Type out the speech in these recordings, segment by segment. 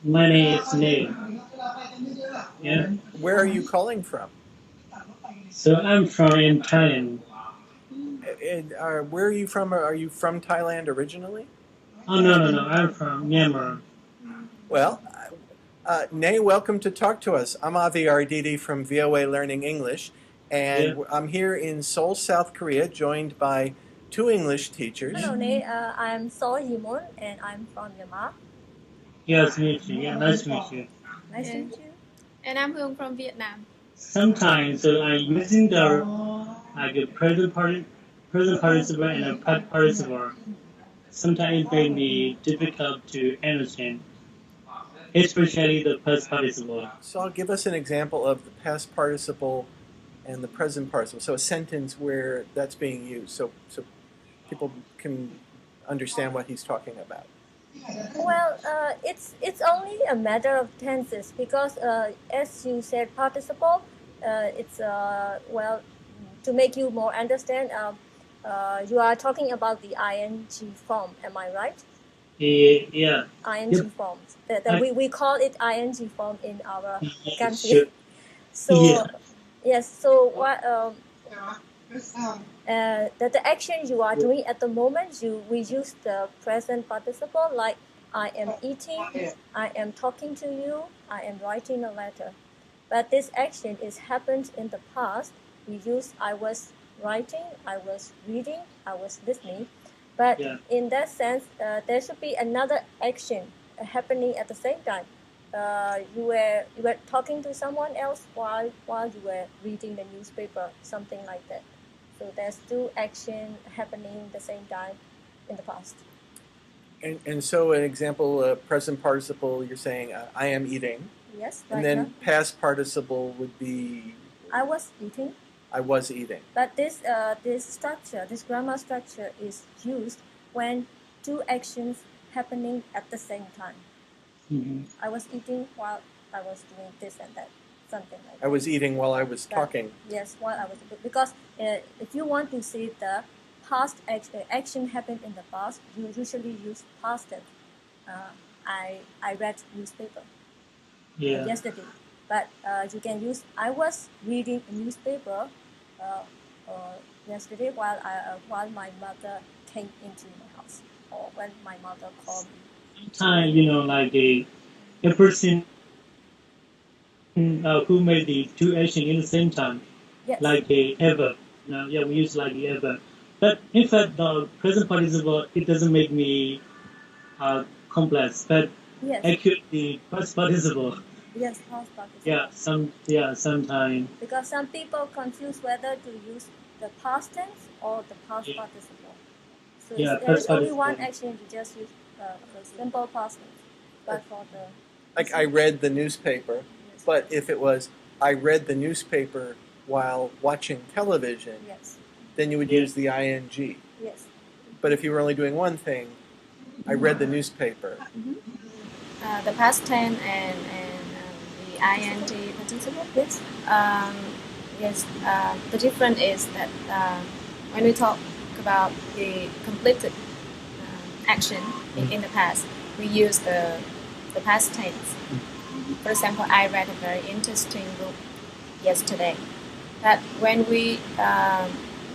My name is Nate. Yeah. Where are you calling from? So I'm from in Thailand. And, where are you from? Are you from Thailand originally? Oh no, I'm from Myanmar. Well, Nay, welcome to talk to us. I'm Avi Arditi from VOA Learning English, Yeah. and I'm here in Seoul, South Korea, joined by two English teachers. Hello, Nate. I'm Soy Yimon, and I'm from Myanmar. Yes, meet you. Yeah, nice to meet you. Nice to And, meet you. and I'm Hương from Vietnam. Sometimes I'm using the like a present participle and a past participle. Sometimes it may be difficult to understand, especially the past participle. So I'll give us an example of the past participle and the present participle. So a sentence where that's being used, so people can understand what he's talking about. Well, it's only a matter of tenses because, as you said, participle. It's well, to make you more understand. You are talking about the ing form. Am I right? Yeah. Ing Yep. forms. We call it ing form in our country. Sure. So Yeah. yes. So what? That the action you are doing at the moment, we use the present participle, like I am eating, I am talking to you, I am writing a letter. But this action is happened in the past. We use I was writing, I was reading, I was listening. But Yeah. in that sense, there should be another action happening at the same time. You were talking to someone else while you were reading the newspaper, something like that. So there's two action happening at the same time in the past. And so an example, present participle, you're saying I am eating, Yes, and right then now. past participle would be I was eating. I was eating. But this structure, this grammar structure, is used when two actions happening at the same time. Mm-hmm. I was eating while I was doing this and that, something like that. I was eating while I was talking. Yes, while I was, because if you want to see the past action happened in the past, you usually use past tense. I read newspaper yesterday, but you can use I was reading a newspaper yesterday while my mother came into my house, or when my mother called me. Sometimes, like a person who made the two actions in the same time, Yes. like a ever. Yeah, we use like ever. But in fact, the present participle, it doesn't make me complex. But Yes. actually, the past participle. Yes, past participle. Sometimes. Because some people confuse whether to use the past tense or the past Yeah. participle. So Yeah, there is past only one participle. action, you just use the simple past tense. But for the Like I read the newspaper, yes. but if it was I read the newspaper while watching television, Yes. then you would Yeah. use the ing. Yes. But if you were only doing one thing, I read the newspaper. The past tense and the ing participle. Yes. Yes. The difference is that when we talk about the completed action in the past, we use the past tense. For example, I read a very interesting book yesterday. That when we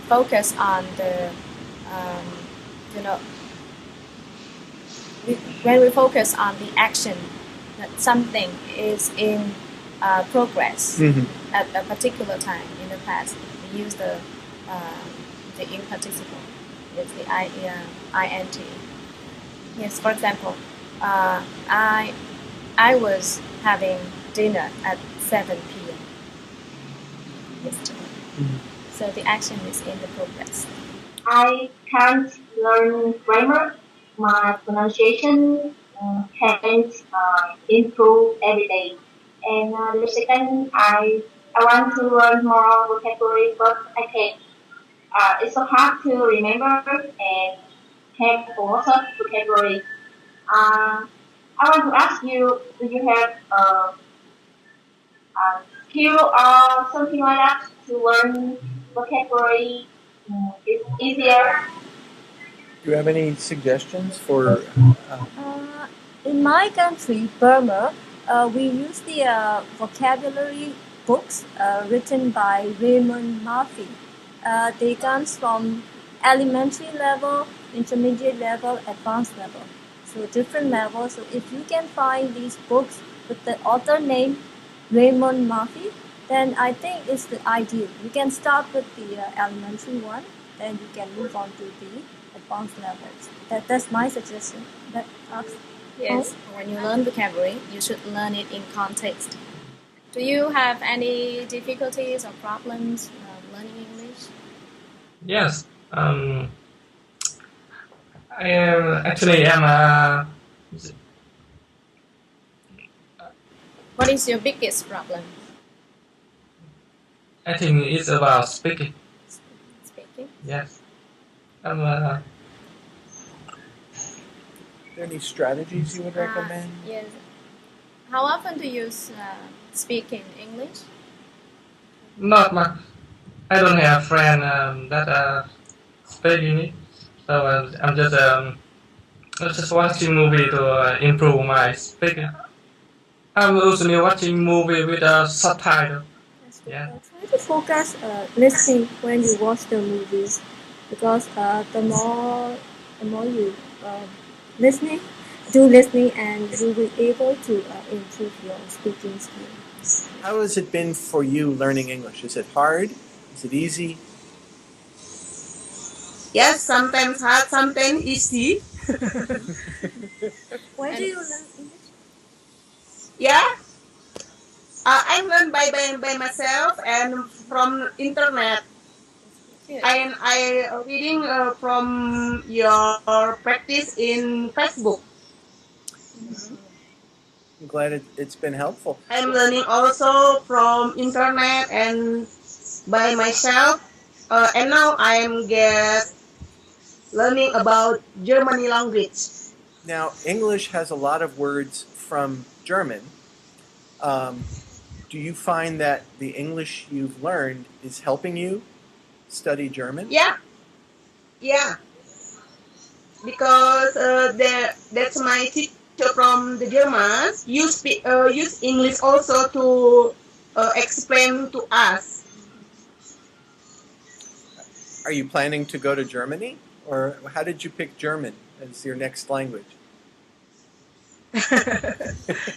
focus on the you know when we focus on the action, that something is in progress at a particular time in the past, we use the in participle. It's the int. Yes, for example, I was having dinner at 7 p.m. yesterday. So the action is in the progress. I can't learn grammar. My pronunciation can't improve every day. And the second, I want to learn more vocabulary, but I can't. It's so hard to remember and have a lot of vocabulary. I want to ask you, do you have a skill or something like that to learn vocabulary? It's easier. Do you have any suggestions for? In my country, Burma, we use the vocabulary books written by Raymond Murphy. They come from elementary level, intermediate level, advanced level. So different levels. So if you can find these books with the author name Raymond Murphy, then I think it's the ideal. You can start with the elementary one, then you can move on to the advanced levels. That's my suggestion. That Yes, when you learn vocabulary, you should learn it in context. Do you have any difficulties or problems learning English? Yes. I am actually am a. What is your biggest problem? I think it's about speaking. Speaking? Yes. I'm Are there any strategies you would recommend? Yes. How often do you speak in English? not much. I don't have a friend that speak English, so I'm just watching movie to improve my speaking. I'm usually watching movie with a subtitle. Yeah. Try to focus listening when you watch the movies, because the more you listening, and you will be able to improve your speaking skills. How has it been for you learning English? Is it hard? Is it easy? Yes, sometimes hard, sometimes easy. Where do you learn English? Yeah, I learn by myself and from internet. Good. And I reading from your practice in Facebook. I'm glad it's been helpful. I'm learning also from internet and by myself. And now I am get learning about Germany language. Now, English has a lot of words from German. Do you find that the English you've learned is helping you study German? Yeah, yeah. Because that's my teacher from the Germans use English also to explain to us. Are you planning to go to Germany? Or how did you pick German as your next language?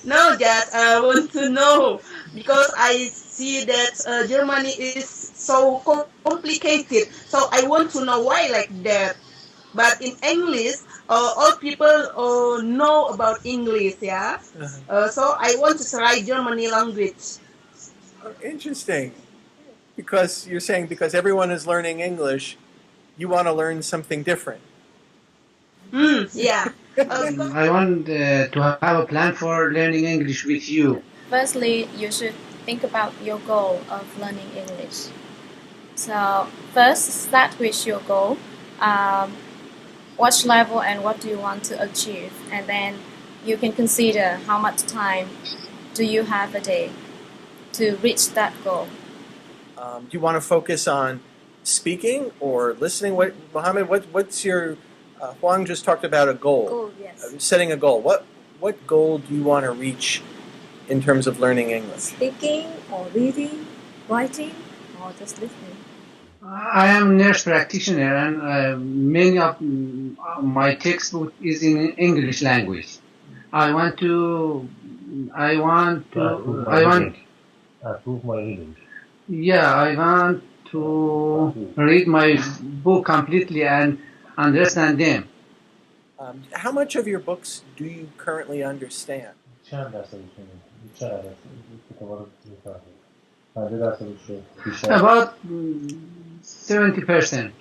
No, just I want to know because I see that Germany is so complicated. So I want to know why like that. But in English, all people know about English, yeah. So I want to try Germany language. Oh, interesting. Because you're saying because everyone is learning English, you want to learn something different. Yeah. I want to have a plan for learning English with you. Firstly, you should think about your goal of learning English. So first, start with your goal. What level and what do you want to achieve? And then you can consider how much time do you have a day to reach that goal. Do you want to focus on speaking or listening? Mohammed, what's your... Huang just talked about a goal. Oh, yes. Setting a goal. What goal do you want to reach in terms of learning English? Speaking or reading, writing, or just listening. I am a nurse practitioner, and many of my textbook is in English language. I want Improve my reading. yeah, I want to read my book completely and understand them. How much of your books do you currently understand? About 70%.